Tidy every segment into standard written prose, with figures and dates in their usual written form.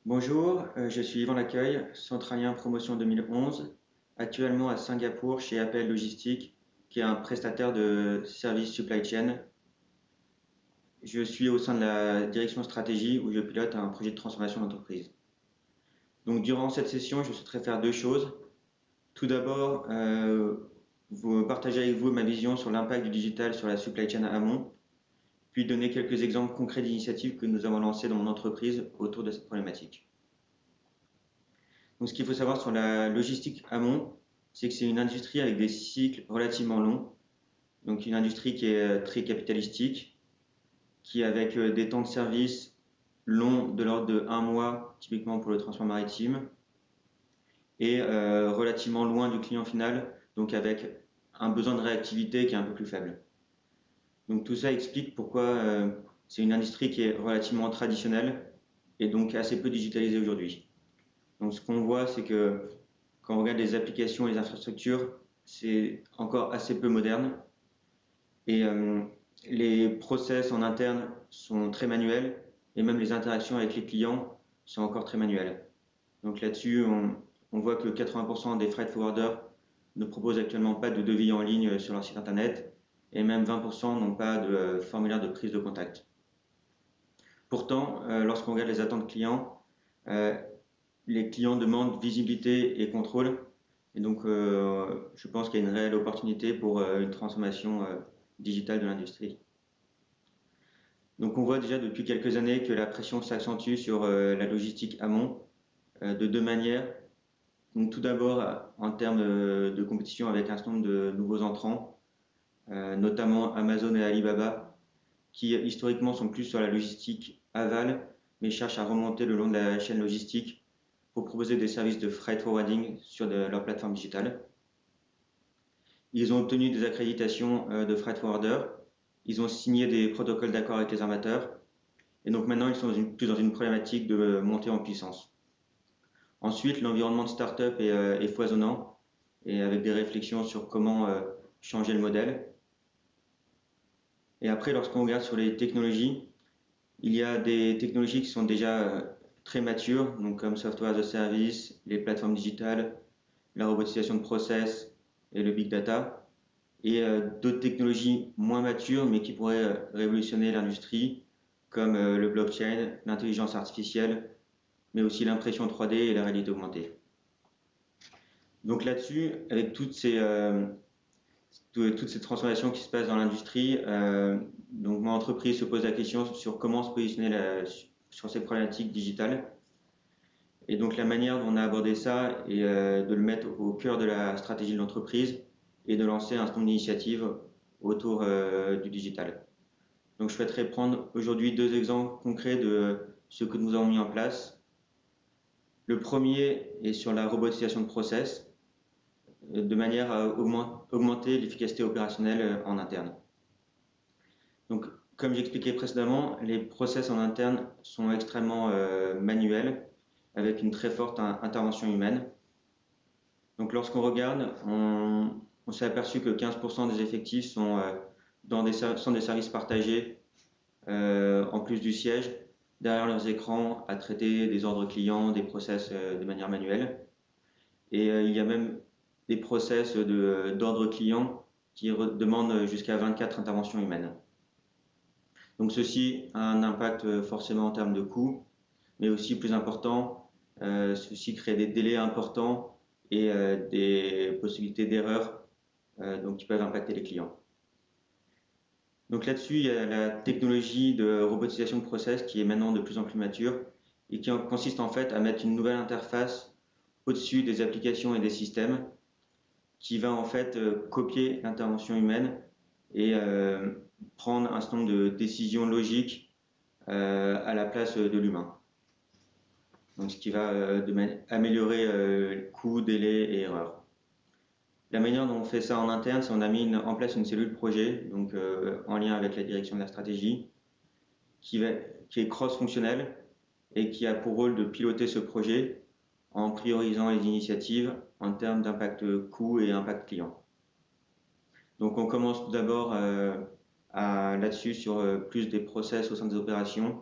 Bonjour, je suis Yvan Laccueil, centralien promotion 2011, actuellement à Singapour chez Appel Logistique, qui est un prestataire de services supply chain. Je suis au sein de la direction stratégie où je pilote un projet de transformation d'entreprise. Donc durant cette session, je souhaiterais faire deux choses. Tout d'abord, vous partager avec vous ma vision sur l'impact du digital sur la supply chain amont, puis donner quelques exemples concrets d'initiatives que nous avons lancées dans mon entreprise autour de cette problématique. Donc, ce qu'il faut savoir sur la logistique amont, c'est que c'est une industrie avec des cycles relativement longs. Donc, une industrie qui est très capitalistique, qui avec des temps de service longs de l'ordre de un mois, typiquement pour le transport maritime, et relativement loin du client final, donc avec un besoin de réactivité qui est un peu plus faible. Donc, tout ça explique pourquoi c'est une industrie qui est relativement traditionnelle et donc assez peu digitalisée aujourd'hui. Donc, ce qu'on voit, c'est que quand on regarde les applications et les infrastructures, c'est encore assez peu moderne. Et les process en interne sont très manuels et même les interactions avec les clients sont encore très manuelles. Donc là-dessus, on voit que 80% des freight forwarders ne proposent actuellement pas de devis en ligne sur leur site internet et même 20% n'ont pas de formulaire de prise de contact. Pourtant, lorsqu'on regarde les attentes clients, euh, les clients demandent visibilité et contrôle. Et donc, je pense qu'il y a une réelle opportunité pour une transformation digitale de l'industrie. Donc, on voit déjà depuis quelques années que la pression s'accentue sur la logistique amont de deux manières. Donc, tout d'abord, en termes de compétition avec un certain nombre de nouveaux entrants, notamment Amazon et Alibaba, qui historiquement sont plus sur la logistique aval, mais cherchent à remonter le long de la chaîne logistique pour proposer des services de freight forwarding sur leur plateforme digitale. Ils ont obtenu des accréditations de freight forwarder, ils ont signé des protocoles d'accord avec les armateurs, et donc maintenant ils sont plus dans une problématique de montée en puissance. Ensuite, l'environnement de start-up est foisonnant, et avec des réflexions sur comment changer le modèle. Et après, lorsqu'on regarde sur les technologies, il y a des technologies qui sont déjà très matures, donc comme Software as a Service, les plateformes digitales, la robotisation de process et le big data, et d'autres technologies moins matures mais qui pourraient révolutionner l'industrie, comme le blockchain, l'intelligence artificielle, mais aussi l'impression 3D et la réalité augmentée. Donc là-dessus, avec toutes ces transformations qui se passent dans l'industrie, donc mon entreprise se pose la question sur comment se positionner sur ces problématiques digitales. Et donc la manière dont on a abordé ça est de le mettre au cœur de la stratégie de l'entreprise et de lancer un certain nombre d'initiatives autour du digital. Donc je souhaiterais prendre aujourd'hui deux exemples concrets de ce que nous avons mis en place. Le premier est sur la robotisation de process, de manière à augmenter l'efficacité opérationnelle en interne. Donc, comme j'expliquais précédemment, les process en interne sont extrêmement manuels, avec une très forte intervention humaine. Donc, lorsqu'on regarde, on s'est aperçu que 15% des effectifs sont sont des services partagés, en plus du siège, derrière leurs écrans, à traiter des ordres clients, des process de manière manuelle. Et il y a même des process d'ordre client qui demandent jusqu'à 24 interventions humaines. Donc ceci a un impact forcément en termes de coûts, mais aussi plus important, ceci crée des délais importants et des possibilités d'erreurs donc qui peuvent impacter les clients. Donc là-dessus, il y a la technologie de robotisation de process qui est maintenant de plus en plus mature et qui consiste en fait à mettre une nouvelle interface au-dessus des applications et des systèmes qui va en fait copier l'intervention humaine et prendre un certain nombre de décisions logiques à la place de l'humain. Donc ce qui va améliorer coûts, délais et erreurs. La manière dont on fait ça en interne, c'est qu'on a mis en place une cellule projet, donc en lien avec la direction de la stratégie, qui est cross-fonctionnelle et qui a pour rôle de piloter ce projet en priorisant les initiatives en termes d'impact coût et impact client. Donc on commence tout d'abord là-dessus sur plus des process au sein des opérations,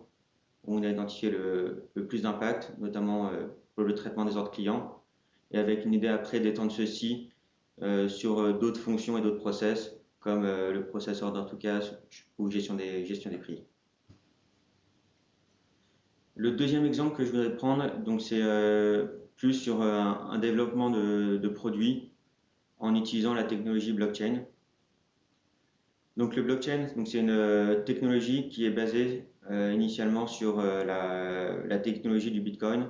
où on a identifié le plus d'impact, notamment pour le traitement des ordres clients, et avec une idée après d'étendre ceci sur d'autres fonctions et d'autres process, comme le process order to cash ou gestion des prix. Le deuxième exemple que je voudrais prendre, donc c'est plus sur un développement de produits en utilisant la technologie blockchain. Donc le blockchain, c'est une technologie qui est basée initialement sur la technologie du Bitcoin,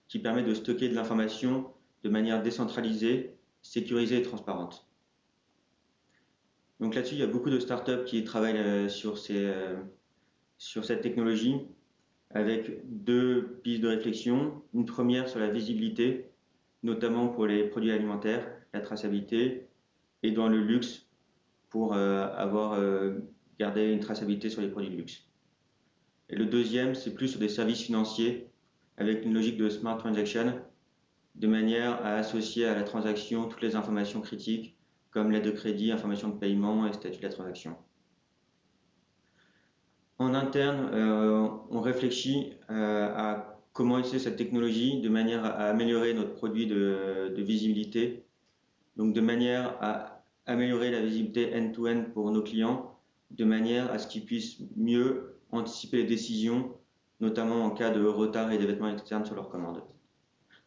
qui permet de stocker de l'information de manière décentralisée, sécurisée et transparente. Donc là-dessus, il y a beaucoup de startups qui travaillent sur cette technologie, avec deux pistes de réflexion. Une première sur la visibilité, notamment pour les produits alimentaires, la traçabilité, et dans le luxe, pour avoir gardé une traçabilité sur les produits de luxe. Et le deuxième, c'est plus sur des services financiers, avec une logique de smart transaction, de manière à associer à la transaction toutes les informations critiques, comme l'aide de crédit, information de paiement et statut de la transaction. En interne, on réfléchit à comment utiliser cette technologie de manière à améliorer notre produit de visibilité, donc de manière à améliorer la visibilité end-to-end pour nos clients, de manière à ce qu'ils puissent mieux anticiper les décisions, notamment en cas de retard et d'événements externes sur leurs commandes.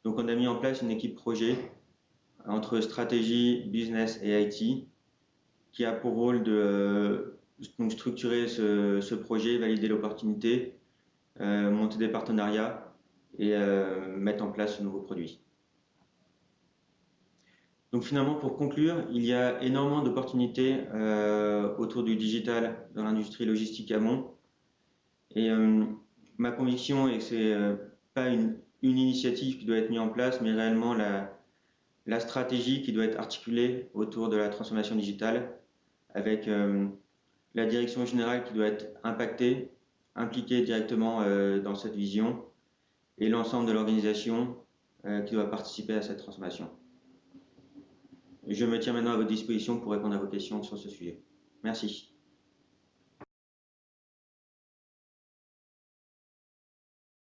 Donc on a mis en place une équipe projet entre stratégie, business et IT qui a pour rôle de donc structurer ce projet, valider l'opportunité, monter des partenariats et mettre en place ce nouveau produit. Donc finalement, pour conclure, il y a énormément d'opportunités autour du digital dans l'industrie logistique amont. Et ma conviction est que ce n'est pas une initiative qui doit être mise en place, mais réellement la stratégie qui doit être articulée autour de la transformation digitale, avec la direction générale qui doit être impactée, impliquée directement dans cette vision, et l'ensemble de l'organisation qui doit participer à cette transformation. Je me tiens maintenant à votre disposition pour répondre à vos questions sur ce sujet. Merci.